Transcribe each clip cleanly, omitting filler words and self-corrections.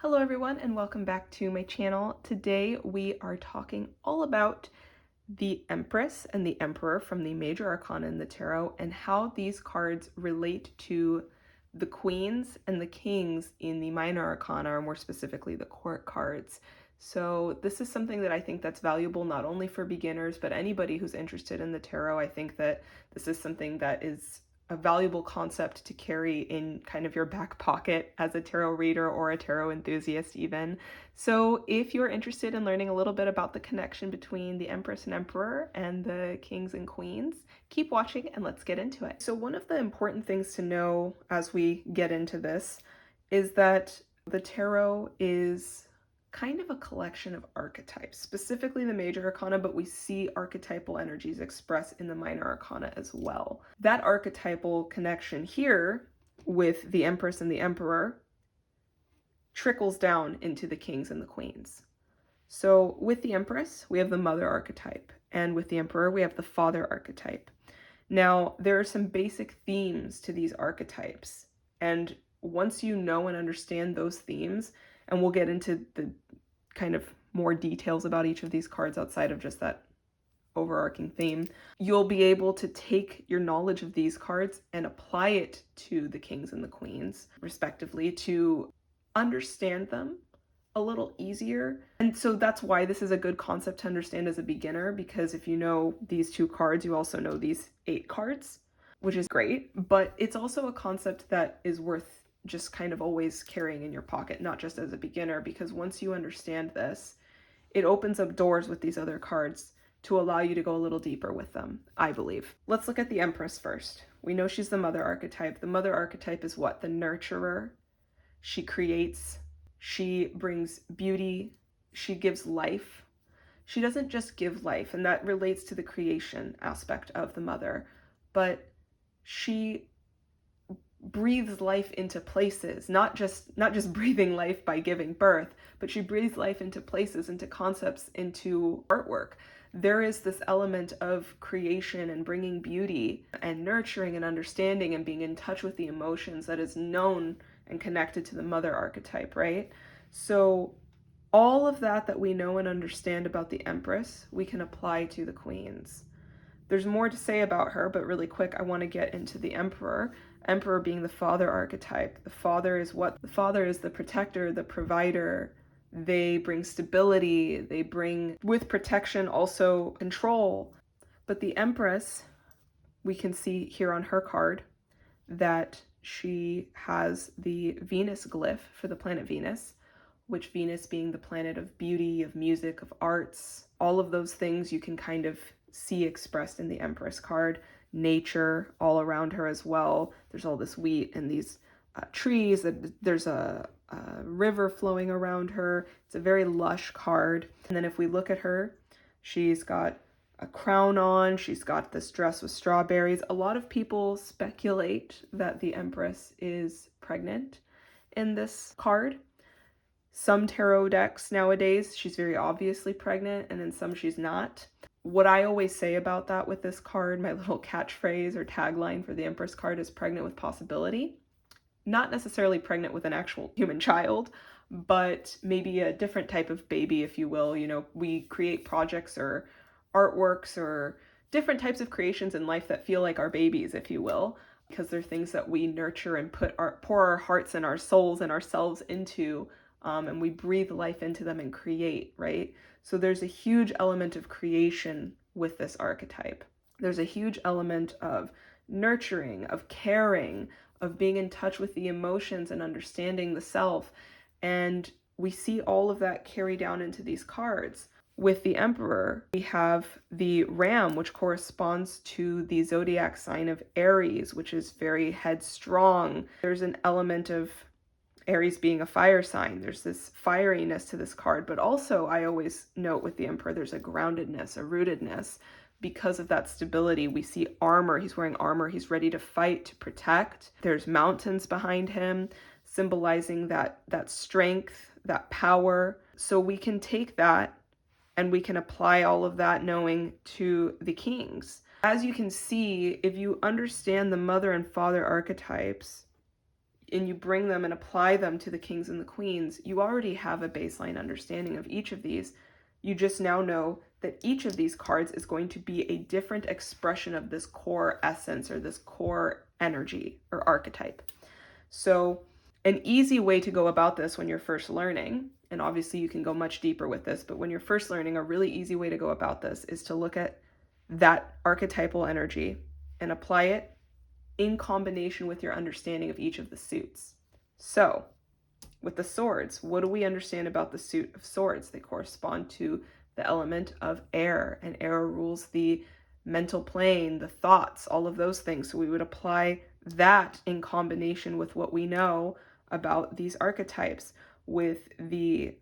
Hello everyone and welcome back to my channel. Today we are talking all about the Empress and the Emperor from the Major Arcana in the Tarot and how these cards relate to the Queens and the Kings in the Minor Arcana, or more specifically the Court cards. So this is something that I think that's valuable not only for beginners but anybody who's interested in the tarot. I think that this is something that is a valuable concept to carry in kind of your back pocket as a tarot reader or a tarot enthusiast even. So if you're interested in learning a little bit about the connection between the Empress and Emperor and the Kings and Queens, keep watching and let's get into it. So one of the important things to know as we get into this is that the tarot is kind of a collection of archetypes, specifically the Major Arcana, but we see archetypal energies expressed in the Minor Arcana as well. That archetypal connection here with the Empress and the Emperor trickles down into the Kings and the Queens. So with the Empress, we have the Mother archetype, and with the Emperor, we have the Father archetype. Now, there are some basic themes to these archetypes, and once you know and understand those themes, and we'll get into the kind of more details about each of these cards outside of just that overarching theme, you'll be able to take your knowledge of these cards and apply it to the Kings and the Queens, respectively, to understand them a little easier. And so that's why this is a good concept to understand as a beginner, because if you know these two cards, you also know these 8 cards, which is great, but it's also a concept that is worth just kind of always carrying in your pocket, not just as a beginner, because once you understand this, it opens up doors with these other cards to allow you to go a little deeper with them, I believe. Let's look at the Empress first. We know she's the Mother archetype. The Mother archetype is what? The nurturer. She creates, she brings beauty, she gives life. She doesn't just give life, and that relates to the creation aspect of the Mother, but she breathes life into places, not just breathing life by giving birth, but she breathes life into places, into concepts, into artwork. There is this element of creation and bringing beauty and nurturing and understanding and being in touch with the emotions that is known and connected to the Mother archetype, right? So all of that we know and understand about the Empress, we can apply to the Queens. There's more to say about her, but really quick, I want to get into the Emperor. Emperor being the Father archetype. The Father is what? The Father is the protector, the provider. They bring stability. They bring, with protection, also control. But the Empress, we can see here on her card that she has the Venus glyph for the planet Venus, which Venus being the planet of beauty, of music, of arts, all of those things you can kind of see expressed in the Empress card. Nature all around her as well. There's all this wheat and these trees. There's a river flowing around her. It's a very lush card. And then if we look at her, she's got a crown on. She's got this dress with strawberries. A lot of people speculate that the Empress is pregnant in this card. Some tarot decks nowadays, she's very obviously pregnant, and in some she's not. What I always say about that with this card, my little catchphrase or tagline for the Empress card, is pregnant with possibility. Not necessarily pregnant with an actual human child, but maybe a different type of baby, if you will. You know, we create projects or artworks or different types of creations in life that feel like our babies, if you will, because they're things that we nurture and pour our hearts and our souls and ourselves into, and we breathe life into them and create, right? So there's a huge element of creation with this archetype. There's a huge element of nurturing, of caring, of being in touch with the emotions and understanding the self. And we see all of that carry down into these cards. With the Emperor, we have the Ram, which corresponds to the zodiac sign of Aries, which is very headstrong. There's an element of Aries being a fire sign. There's this fieriness to this card, but also I always note with the Emperor, there's a groundedness, a rootedness. Because of that stability, we see armor. He's wearing armor. He's ready to fight, to protect. There's mountains behind him, symbolizing that strength, that power. So we can take that and we can apply all of that knowing to the Kings. As you can see, if you understand the Mother and Father archetypes, and you bring them and apply them to the kings and the queens, you already have a baseline understanding of each of these. You just now know that each of these cards is going to be a different expression of this core essence or this core energy or archetype. So an easy way to go about this when you're first learning, and obviously you can go much deeper with this, but when you're first learning, a really easy way to go about this is to look at that archetypal energy and apply it in combination with your understanding of each of the suits. So with the swords, what do we understand about the suit of swords? They correspond to the element of air, and air rules the mental plane, the thoughts, all of those things. So we would apply that in combination with what we know about these archetypes. With the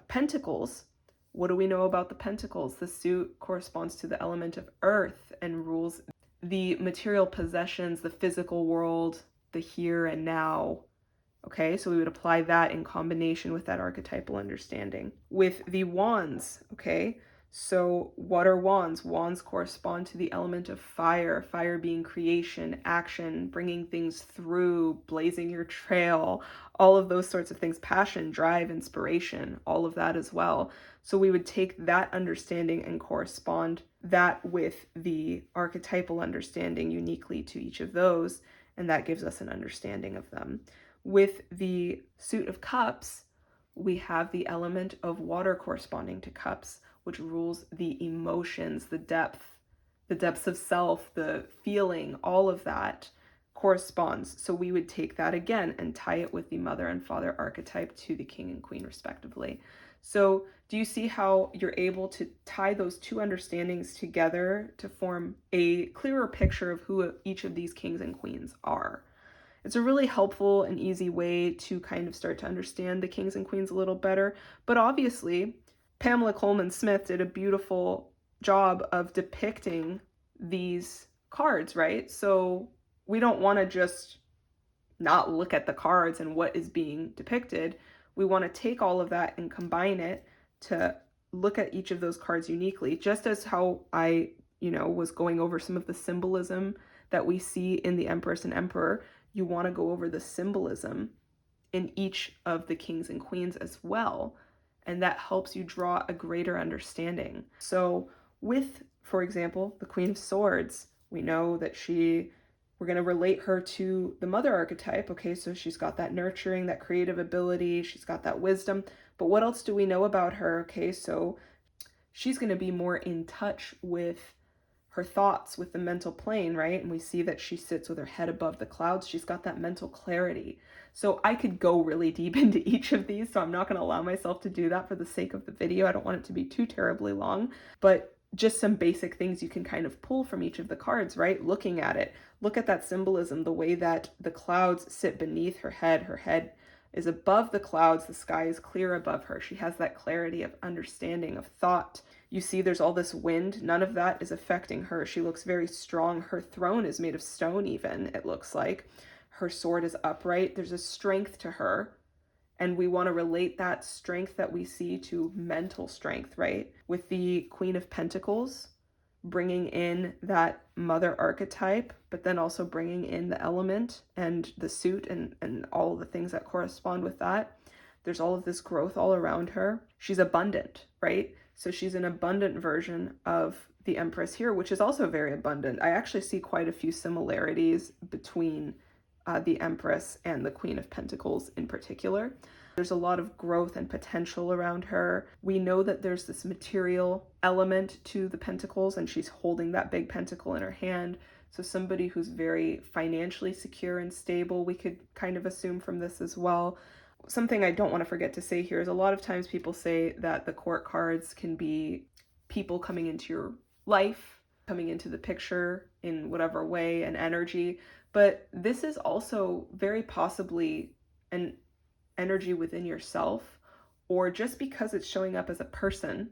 pentacles, what do we know about the pentacles? The suit corresponds to the element of earth and rules the material possessions, the physical world, the here and now. Okay, so we would apply that in combination with that archetypal understanding. With the wands, okay, so what are wands? Wands correspond to the element of fire, fire being creation, action, bringing things through, blazing your trail, all of those sorts of things, passion, drive, inspiration, all of that as well. So we would take that understanding and correspond that with the archetypal understanding uniquely to each of those, and that gives us an understanding of them. With the suit of cups, we have the element of water corresponding to cups, which rules the emotions, the depths of self, the feeling, all of that corresponds. So we would take that again and tie it with the mother and father archetype to the king and queen respectively. So do you see how you're able to tie those two understandings together to form a clearer picture of who each of these kings and queens are? It's a really helpful and easy way to kind of start to understand the kings and queens a little better. But obviously, Pamela Coleman Smith did a beautiful job of depicting these cards, right? So we don't want to just not look at the cards and what is being depicted. We want to take all of that and combine it to look at each of those cards uniquely, just as how I, was going over some of the symbolism that we see in the Empress and Emperor. You want to go over the symbolism in each of the kings and queens as well. And that helps you draw a greater understanding. So with, for example, the Queen of Swords, we know that we're going to relate her to the mother archetype. Okay, so she's got that nurturing, that creative ability, she's got that wisdom. But what else do we know about her? Okay, so she's going to be more in touch with her thoughts, with the mental plane, right? And we see that she sits with her head above the clouds. She's got that mental clarity. So I could go really deep into each of these, so I'm not going to allow myself to do that for the sake of the video. I don't want it to be too terribly long, but just some basic things you can kind of pull from each of the cards, right? Looking at it, look at that symbolism, the way that the clouds sit beneath her head is above the clouds, the sky is clear above her. She has that clarity of understanding, of thought. You see there's all this wind, none of that is affecting her. She looks very strong. Her throne is made of stone even, it looks like. Her sword is upright. There's a strength to her. And we want to relate that strength that we see to mental strength, right? With the Queen of Pentacles, bringing in that mother archetype, but then also bringing in the element and the suit and all the things that correspond with that. There's all of this growth all around her. She's abundant, right? So she's an abundant version of the Empress here, which is also very abundant. I actually see quite a few similarities between the Empress and the Queen of Pentacles in particular. There's a lot of growth and potential around her. We know that there's this material element to the pentacles, and she's holding that big pentacle in her hand. So somebody who's very financially secure and stable, we could kind of assume from this as well. Something I don't want to forget to say here is a lot of times people say that the court cards can be people coming into your life, coming into the picture in whatever way and energy. But this is also very possibly an energy within yourself, or just because it's showing up as a person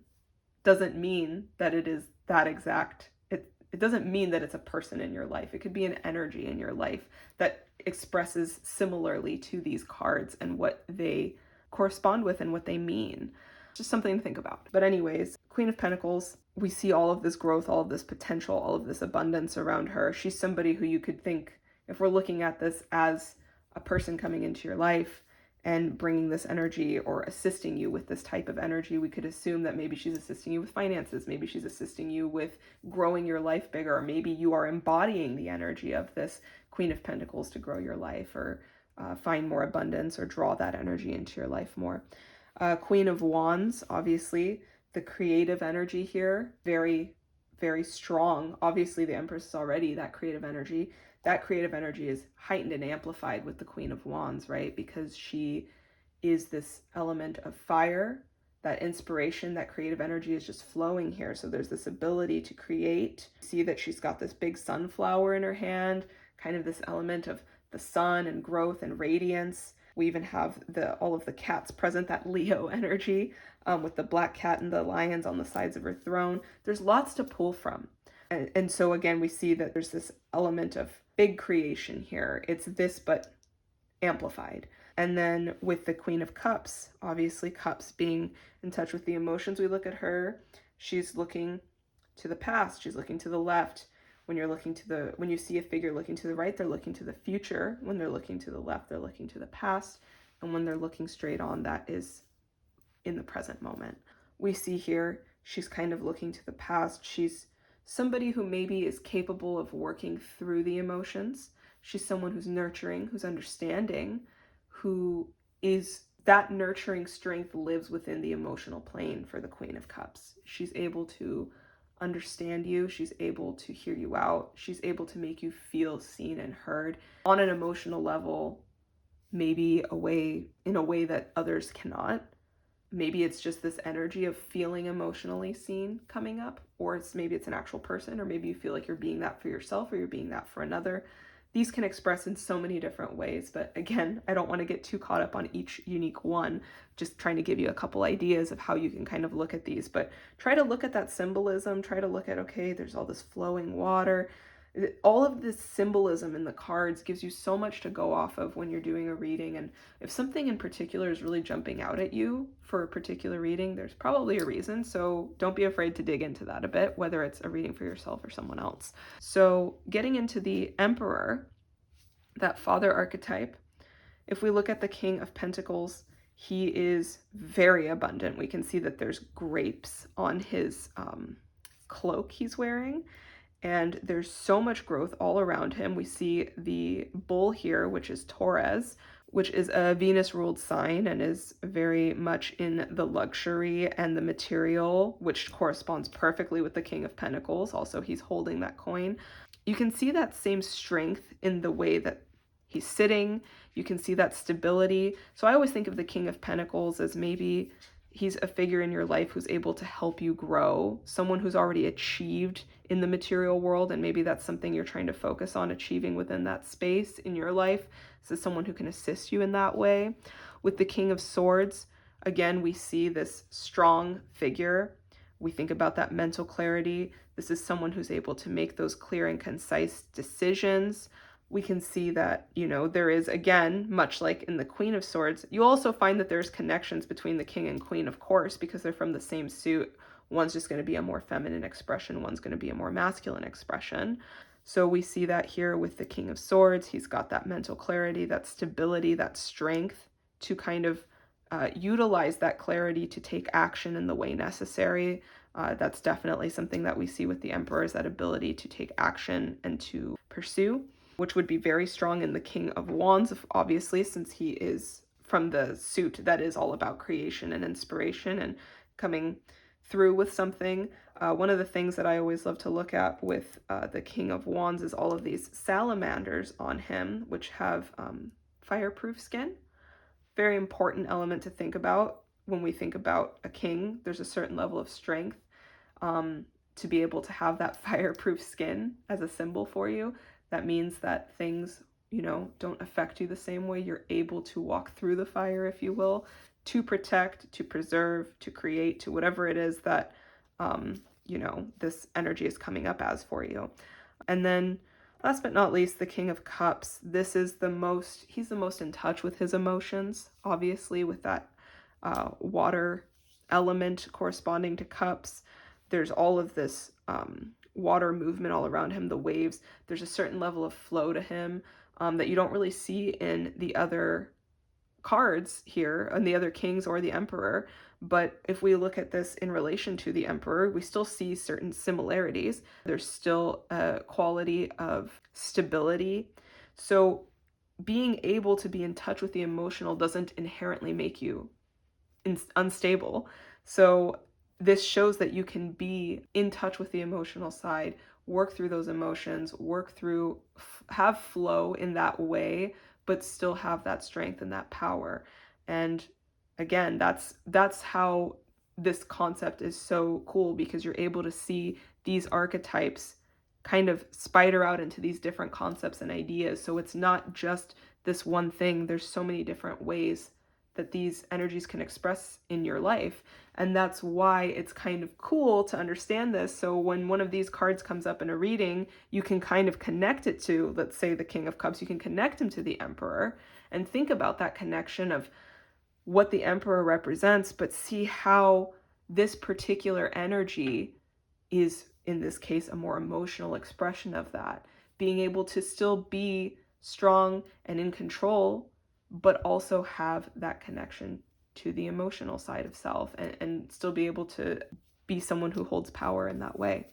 doesn't mean that it is that exact. It doesn't mean that it's a person in your life. It could be an energy in your life that expresses similarly to these cards and what they correspond with and what they mean. Just something to think about. But anyways, Queen of Pentacles, we see all of this growth, all of this potential, all of this abundance around her. She's somebody who you could think, if we're looking at this as a person coming into your life and bringing this energy or assisting you with this type of energy. We could assume that maybe she's assisting you with finances, maybe she's assisting you with growing your life bigger, or maybe you are embodying the energy of this Queen of Pentacles to grow your life, or find more abundance, or draw that energy into your life more. Queen of Wands, obviously, the creative energy here, very, very strong. Obviously, the Empress is already that creative energy. That creative energy is heightened and amplified with the Queen of Wands, right? Because she is this element of fire, that inspiration, that creative energy is just flowing here. So there's this ability to create. See that she's got this big sunflower in her hand, kind of this element of the sun and growth and radiance. We even have all of the cats present, that Leo energy, with the black cat and the lions on the sides of her throne. There's lots to pull from. And so again, we see that there's this element of big creation here. It's this, but amplified. And then with the Queen of Cups, obviously cups being in touch with the emotions, we look at her, she's looking to the past, she's looking to the left. When you see a figure looking to the right, they're looking to the future. When they're looking to the left, they're looking to the past. And when they're looking straight on, that is in the present moment. We see here, she's kind of looking to the past. She's somebody who maybe is capable of working through the emotions. She's someone who's nurturing, who's understanding, who is that nurturing strength lives within the emotional plane for the Queen of Cups. She's able to understand you. She's able to hear you out. She's able to make you feel seen and heard on an emotional level, maybe in a way that others cannot. Maybe it's just this energy of feeling emotionally seen coming up, or maybe it's an actual person, or maybe you feel like you're being that for yourself or you're being that for another. These can express in so many different ways, but again, I don't want to get too caught up on each unique one, just trying to give you a couple ideas of how you can kind of look at these, but try to look at that symbolism, try to look at, okay, there's all this flowing water. All of this symbolism in the cards gives you so much to go off of when you're doing a reading, and if something in particular is really jumping out at you for a particular reading, there's probably a reason, so don't be afraid to dig into that a bit, whether it's a reading for yourself or someone else. So getting into the Emperor, that father archetype, if we look at the King of Pentacles, he is very abundant. We can see that there's grapes on his cloak he's wearing, and there's so much growth all around him. We see the bull here, which is Taurus, which is a Venus-ruled sign and is very much in the luxury and the material, which corresponds perfectly with the King of Pentacles. Also, he's holding that coin. You can see that same strength in the way that he's sitting. You can see that stability. So I always think of the King of Pentacles as maybe he's a figure in your life who's able to help you grow, someone who's already achieved in the material world, and maybe that's something you're trying to focus on achieving within that space in your life. This is someone who can assist you in that way. With the King of Swords, again, we see this strong figure. We think about that mental clarity. This is someone who's able to make those clear and concise decisions. We can see that, there is, again, much like in the Queen of Swords, you also find that there's connections between the King and Queen, of course, because they're from the same suit. One's just going to be a more feminine expression. One's going to be a more masculine expression. So we see that here with the King of Swords. He's got that mental clarity, that stability, that strength to kind of utilize that clarity to take action in the way necessary. That's definitely something that we see with the Emperor, is that ability to take action and to pursue, which would be very strong in the King of Wands, obviously, since he is from the suit that is all about creation and inspiration and coming through with something. One of the things that I always love to look at with the King of Wands is all of these salamanders on him, which have fireproof skin. Very important element to think about when we think about a king. There's a certain level of strength to be able to have that fireproof skin as a symbol for you. That means that things, don't affect you the same way. You're able to walk through the fire, if you will, to protect, to preserve, to create, to whatever it is that, this energy is coming up as for you. And then last but not least, the King of Cups. He's the most in touch with his emotions, obviously, with that water element corresponding to cups. There's all of this water movement all around him, the waves. There's a certain level of flow to him. that you don't really see in the other cards here, and the other kings or the emperor. But if we look at this in relation to the emperor, we still see certain similarities. There's still a quality of stability. So being able to be in touch with the emotional doesn't inherently make you unstable. So this shows that you can be in touch with the emotional side, work through those emotions, work through, have flow in that way, but still have that strength and that power. And again, that's how this concept is so cool, because you're able to see these archetypes kind of spider out into these different concepts and ideas. So it's not just this one thing. There's so many different ways that these energies can express in your life. And that's why it's kind of cool to understand this. So when one of these cards comes up in a reading, you can kind of connect it to, let's say, the King of Cups. You can connect him to the Emperor and think about that connection of what the Emperor represents, but see how this particular energy is, in this case, a more emotional expression of that. Being able to still be strong and in control, but also have that connection to the emotional side of self, and still be able to be someone who holds power in that way.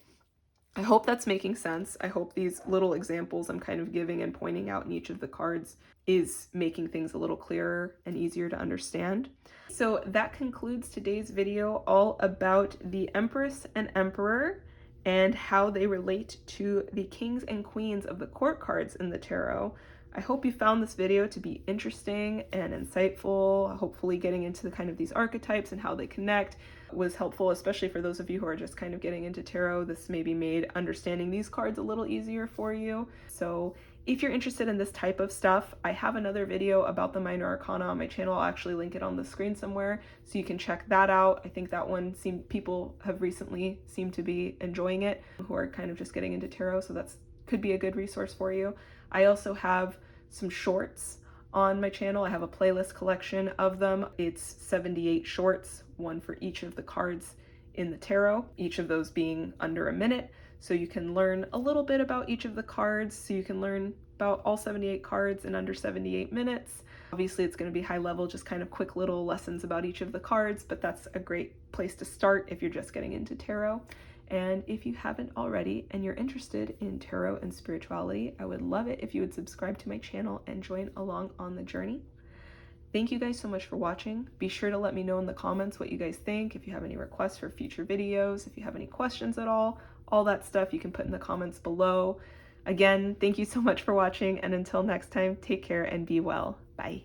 I hope that's making sense. I hope these little examples I'm kind of giving and pointing out in each of the cards is making things a little clearer and easier to understand. So that concludes today's video, all about the Empress and Emperor and how they relate to the kings and queens of the court cards in the tarot. I hope you found this video to be interesting and insightful. Hopefully getting into the kind of these archetypes and how they connect was helpful, especially for those of you who are just kind of getting into tarot. This maybe made understanding these cards a little easier for you. So if you're interested in this type of stuff, I have another video about the minor arcana on my channel. I'll actually link it on the screen somewhere, so you can check that out. I think that one people have recently seemed to be enjoying it, who are kind of just getting into tarot, so that's could be a good resource for you. I also have some shorts on my channel. I have a playlist collection of them. It's 78 shorts, one for each of the cards in the tarot, each of those being under a minute. So you can learn a little bit about each of the cards. So you can learn about all 78 cards in under 78 minutes. Obviously it's going to be high level, just kind of quick little lessons about each of the cards, but that's a great place to start if you're just getting into tarot. And if you haven't already and you're interested in tarot and spirituality, I would love it if you would subscribe to my channel and join along on the journey. Thank you guys so much for watching. Be sure to let me know in the comments what you guys think, if you have any requests for future videos, if you have any questions at all that stuff you can put in the comments below. Again, thank you so much for watching, and until next time, take care and be well. Bye.